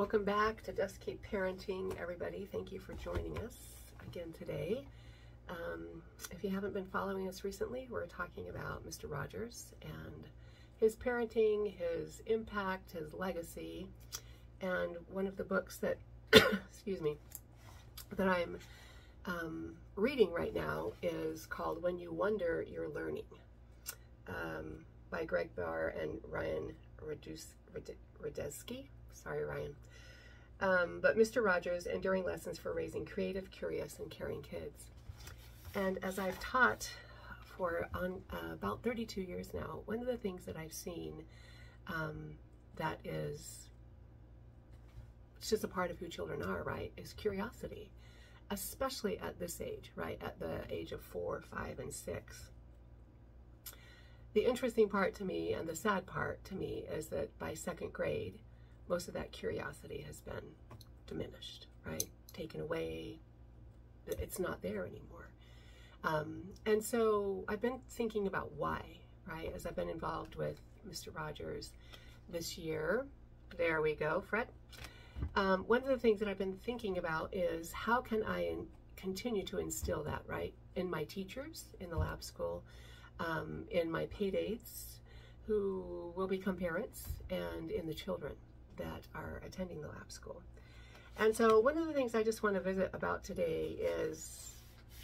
Welcome back to Just Keep Parenting, everybody. Thank you for joining us again today. If you haven't been following us recently, we're talking about Mr. Rogers and his parenting, his impact, his legacy, and one of the books that, excuse me, that I'm reading right now is called When You Wonder, You're Learning, by Behr and Rydzewski. Sorry, Ryan. But Mr. Rogers, Enduring Lessons for Raising Creative, Curious, and Caring Kids. And as I've taught for about 32 years now, one of the things that I've seen that is just a part of who children are, right, is curiosity, especially at this age, right, at the age of 4, 5, and 6. The interesting part to me and the sad part to me is that by 2nd grade, most of that curiosity has been diminished, right? Taken away. It's not there anymore. And so I've been thinking about why, right? As I've been involved with Mr. Rogers this year. There we go, Fred. One of the things that I've been thinking about is how can I continue to instill that, right? In my teachers, in the lab school, in my paid aides who will become parents, and in the children that are attending the lab school. And so one of the things I just want to visit about today is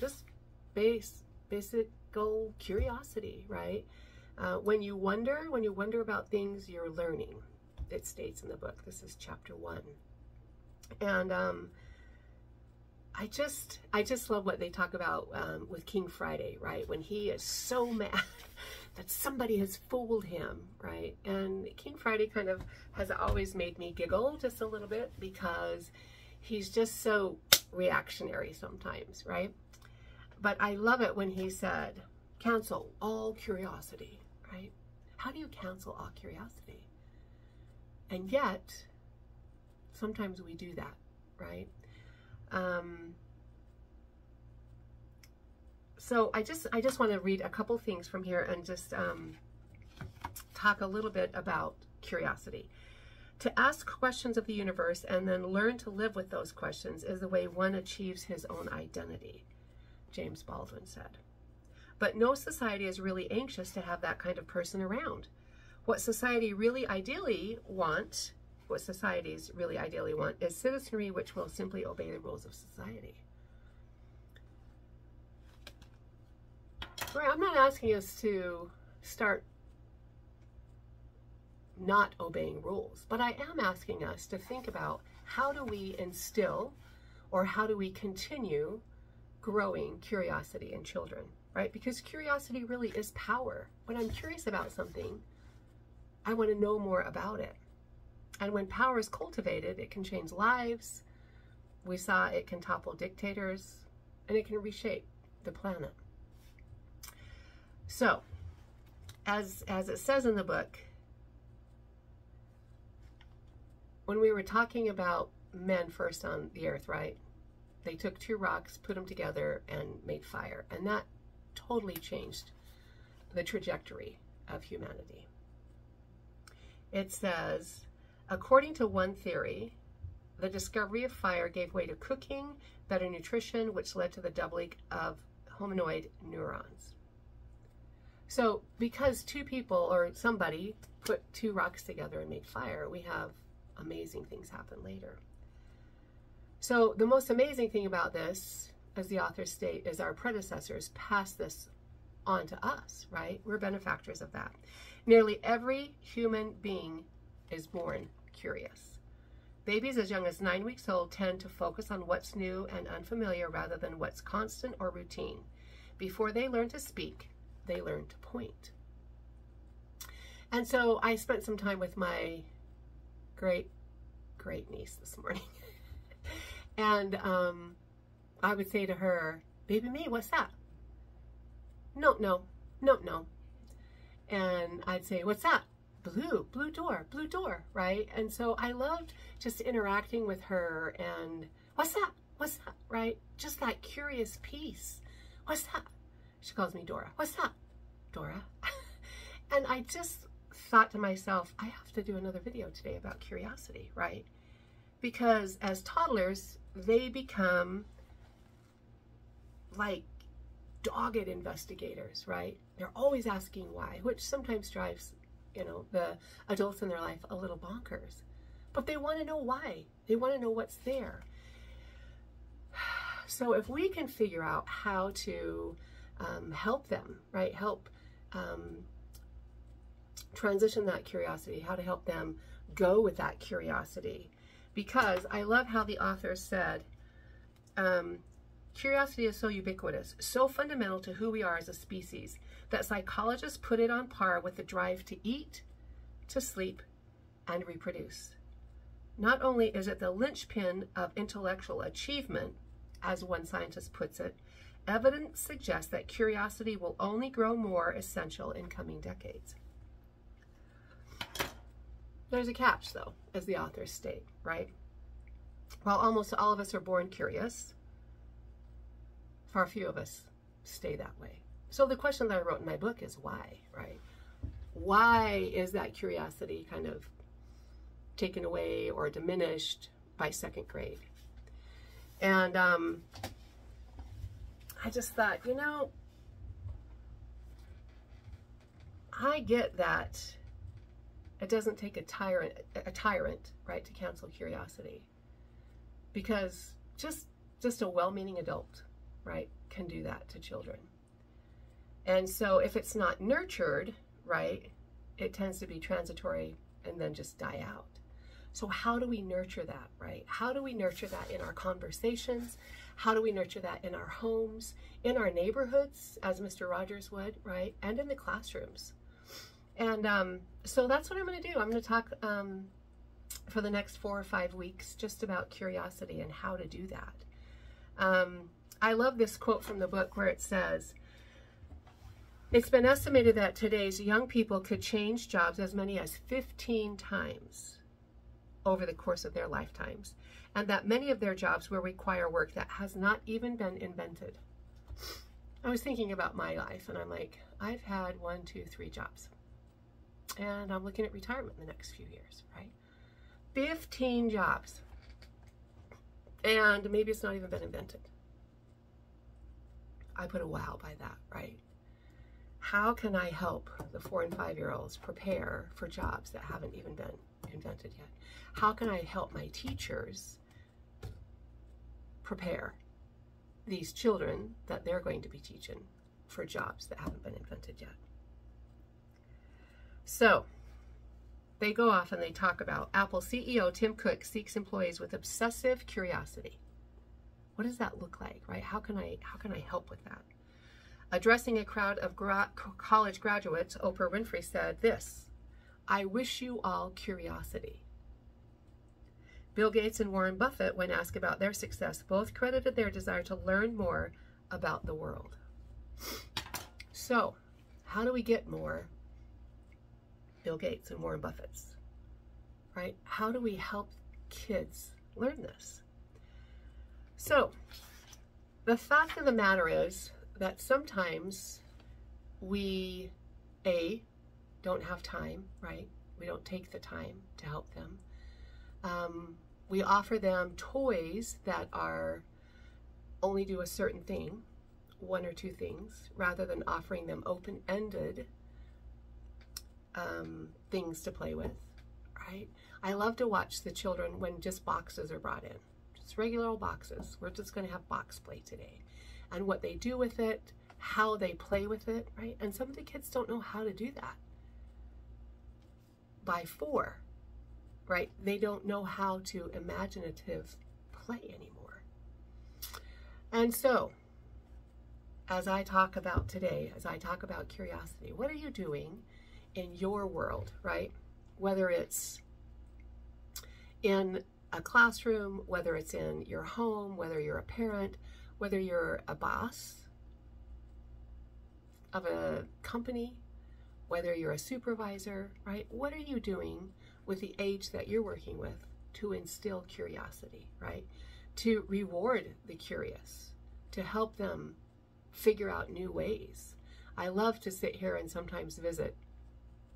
just basic goal curiosity, right? When you wonder about things, you're learning. It states in the book. This is chapter 1. And I just love what they talk about with King Friday, right? When he is so mad that somebody has fooled him, right? And King Friday kind of has always made me giggle just a little bit because he's just so reactionary sometimes, right? But I love it when he said, cancel all curiosity, right? How do you cancel all curiosity? And yet, sometimes we do that, right? So I just want to read a couple things from here and just talk a little bit about curiosity. To ask questions of the universe and then learn to live with those questions is the way one achieves his own identity, James Baldwin said. But no society is really anxious to have that kind of person around. What societies really ideally want is citizenry which will simply obey the rules of society. Right, I'm not asking us to start not obeying rules, but I am asking us to think about how do we instill or how do we continue growing curiosity in children, right? Because curiosity really is power. When I'm curious about something, I want to know more about it. And when power is cultivated, it can change lives. We saw it can topple dictators, and it can reshape the planet. So, as it says in the book, when we were talking about men first on the earth, right? They took 2 rocks, put them together, and made fire. And that totally changed the trajectory of humanity. It says, according to one theory, the discovery of fire gave way to cooking, better nutrition, which led to the doubling of hominoid neurons. So because 2 people or somebody put 2 rocks together and made fire, we have amazing things happen later. So the most amazing thing about this, as the authors state, is our predecessors passed this on to us, right? We're benefactors of that. Nearly every human being is born curious. Babies as young as 9 weeks old tend to focus on what's new and unfamiliar rather than what's constant or routine. Before they learn to speak, they learn to point. And so I spent some time with my great niece this morning. And I would say to her, baby me, what's that? No. And I'd say, what's that? Blue door, right? And so I loved just interacting with her and what's that, right? Just that curious piece. What's that? She calls me Dora. What's that? Dora. And I just thought to myself, I have to do another video today about curiosity, right? because as toddlers, they become like dogged investigators, right? They're always asking why, which sometimes drives, the adults in their life a little bonkers. But they want to know why. They want to know what's there. So if we can figure out how to help them, right? Help transition that curiosity, how to help them go with that curiosity. Because I love how the author said, curiosity is so ubiquitous, so fundamental to who we are as a species, that psychologists put it on par with the drive to eat, to sleep, and reproduce. Not only is it the linchpin of intellectual achievement, as one scientist puts it, evidence suggests that curiosity will only grow more essential in coming decades. There's a catch, though, as the authors state, right? While almost all of us are born curious, far few of us stay that way. So the question that I wrote in my book is why, right? Why is that curiosity kind of taken away or diminished by second grade? And I just thought, I get that it doesn't take a tyrant, right, to cancel curiosity, because just a well-meaning adult, right, can do that to children. And so if it's not nurtured, right, it tends to be transitory and then just die out. So how do we nurture that, right? How do we nurture that in our conversations? How do we nurture that in our homes, in our neighborhoods, as Mr. Rogers would, right? And in the classrooms. And so that's what I'm going to do. I'm going to talk for the next 4 or 5 weeks just about curiosity and how to do that. I love this quote from the book where it says, it's been estimated that today's young people could change jobs as many as 15 times over the course of their lifetimes, and that many of their jobs will require work that has not even been invented. I was thinking about my life, and I'm like, I've had 1, 2, 3 jobs, and I'm looking at retirement in the next few years, right? 15 jobs, and maybe it's not even been invented. I put a wow by that, right? How can I help the 4- and 5-year-olds prepare for jobs that haven't even been invented yet? How can I help my teachers prepare these children that they're going to be teaching for jobs that haven't been invented yet? So they go off and they talk about Apple CEO Tim Cook seeks employees with obsessive curiosity. What does that look like, right? How can I help with that? Addressing a crowd of college graduates, Oprah Winfrey said this, I wish you all curiosity. Bill Gates and Warren Buffett, when asked about their success, both credited their desire to learn more about the world. So, how do we get more Bill Gates and Warren Buffetts, right? How do we help kids learn this? So, the fact of the matter is that sometimes we, don't have time, right? We don't take the time to help them. We offer them toys that are only do a certain thing, 1 or 2 things, rather than offering them open-ended things to play with, right? I love to watch the children when just boxes are brought in, just regular old boxes. We're just going to have box play today. And what they do with it, how they play with it, right? And some of the kids don't know how to do that. By 4, right? They don't know how to imaginative play anymore. And so, as I talk about today, as I talk about curiosity, what are you doing in your world, right? Whether it's in a classroom, whether it's in your home, whether you're a parent, whether you're a boss of a company, whether you're a supervisor, right? What are you doing with the age that you're working with to instill curiosity, right? To reward the curious, to help them figure out new ways. I love to sit here and sometimes visit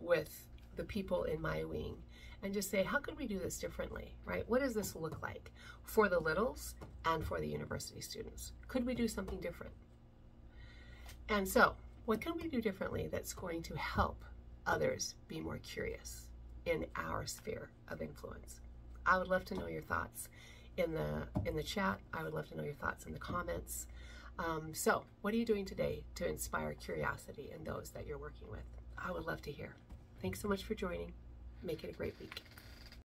with the people in my wing and just say, how could we do this differently, right? What does this look like for the littles and for the university students? Could we do something different? And so, what can we do differently that's going to help others be more curious in our sphere of influence? I would love to know your thoughts in the chat. I would love to know your thoughts in the comments. So what are you doing today to inspire curiosity in those that you're working with? I would love to hear. Thanks so much for joining. Make it a great week.